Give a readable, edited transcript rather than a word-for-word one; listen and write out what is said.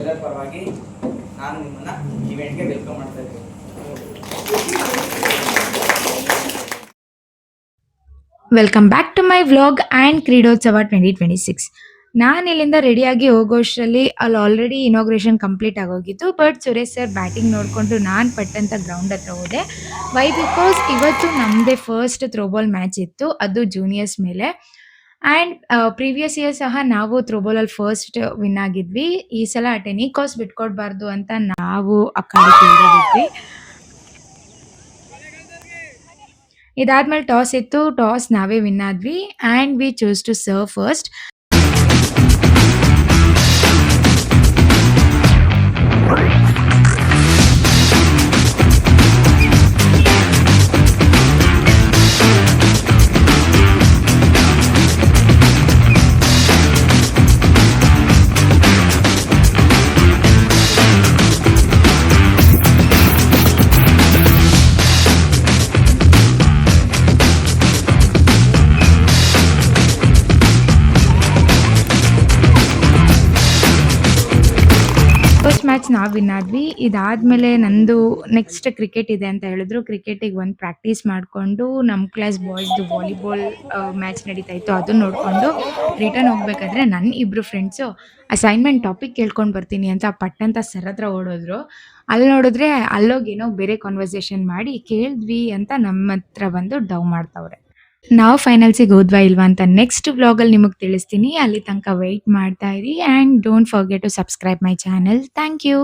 ಇದರ ಪರವಾಗಿ ನಾನು ನಿಮ್ಮನ್ನ ಇವೆಂಟ್ಗೆ ವೆಲ್ಕಮ್ ಮಾಡ್ತಾ ಇದ್ದೀನಿ. Welcome back to my vlog and Kreedotsava 2026. ನಾನು ಇಲ್ಲಿಂದ ರೆಡಿಯಾಗಿ ಹೋಗೋಷ್ಟರಲ್ಲಿ ಅಲ್ಲಿ ಆಲ್ರೆಡಿ ಇನಾಗ್ರೇಷನ್ ಕಂಪ್ಲೀಟ್ ಆಗೋಗಿತ್ತು. ಬಟ್ ಸುರೇಶ್ ಸರ್ ಬ್ಯಾಟಿಂಗ್ ನೋಡಿಕೊಂಡು ನಾನು ಪಟ್ಟಂತ ಗ್ರೌಂಡ್ ಹತ್ರ ಹೋದೆ. ವೈ ಬಿಕಾಸ್ ಇವತ್ತು ನಮ್ಮದೇ ಫಸ್ಟ್ ಥ್ರೋಬಾಲ್ ಮ್ಯಾಚ್ ಇತ್ತು, ಅದು ಜೂನಿಯರ್ಸ್ ಮೇಲೆ. ಆ್ಯಂಡ್ ಪ್ರೀವಿಯಸ್ ಇಯರ್ ಸಹ ನಾವು ಥ್ರೋಬಾಲಲ್ಲಿ ಫಸ್ಟ್ ವಿನ್ ಆಗಿದ್ವಿ. ಈ ಸಲ ಟೆನಿಕಾಸ್ ಬಿಟ್ಕೊಡ್ಬಾರ್ದು ಅಂತ ನಾವು ಆ ಕಡೆ ಕೇಳಿದ್ವಿ. ಇದಾದ್ಮೇಲೆ ಟಾಸ್ ಇತ್ತು, ಟಾಸ್ ನಾವೇ ವಿನ್ ಆದ್ವಿ and we choose to serve first. First match ನಾವು ವಿನ್ ಆದ್ವಿ. ಇದಾದ್ಮೇಲೆ ನಂದು ನೆಕ್ಸ್ಟ್ ಕ್ರಿಕೆಟ್ ಇದೆ ಅಂತ ಹೇಳಿದ್ರು. ಕ್ರಿಕೆಟಿಗೆ ಒಂದು ಪ್ರಾಕ್ಟೀಸ್ ಮಾಡಿಕೊಂಡು ನಮ್ಮ ಕ್ಲಾಸ್ ಬಾಯ್ಸ್ದು ವಾಲಿಬಾಲ್ ಮ್ಯಾಚ್ ನಡೀತಾ ಇತ್ತು, ಅದನ್ನ ನೋಡಿಕೊಂಡು ರಿಟರ್ನ್ ಹೋಗ್ಬೇಕಾದ್ರೆ ನನ್ನ ಇಬ್ಬರು ಫ್ರೆಂಡ್ಸು ಅಸೈನ್ಮೆಂಟ್ ಟಾಪಿಕ್ ಕೇಳ್ಕೊಂಡು ಬರ್ತೀನಿ ಅಂತ ಪಟ್ಟಂತ ಸರ್ ಹತ್ರ ಓಡೋದ್ರು. ಅಲ್ಲಿ ನೋಡಿದ್ರೆ ಅಲ್ಲೋಗಿ ಏನೋ ಬೇರೆ ಕಾನ್ವರ್ಸೇಷನ್ ಮಾಡಿ ಕೇಳಿದ್ವಿ ಅಂತ ನಮ್ಮ ಹತ್ರ ಬಂದು ಡವ್ ಮಾಡ್ತಾವ್ರೆ. ನಾವು ಫೈನಲ್ಸಿಗೆ ಹೋದ್ವಾ ಇಲ್ವಾ ಅಂತ ನೆಕ್ಸ್ಟ್ ವ್ಲಾಗಲ್ಲಿ ನಿಮಗೆ ತಿಳಿಸ್ತೀನಿ. ಅಲ್ಲಿ ತನಕ ವೆಯ್ಟ್ ಮಾಡ್ತಾ ಇರಿ and don't forget to subscribe my channel. Thank you.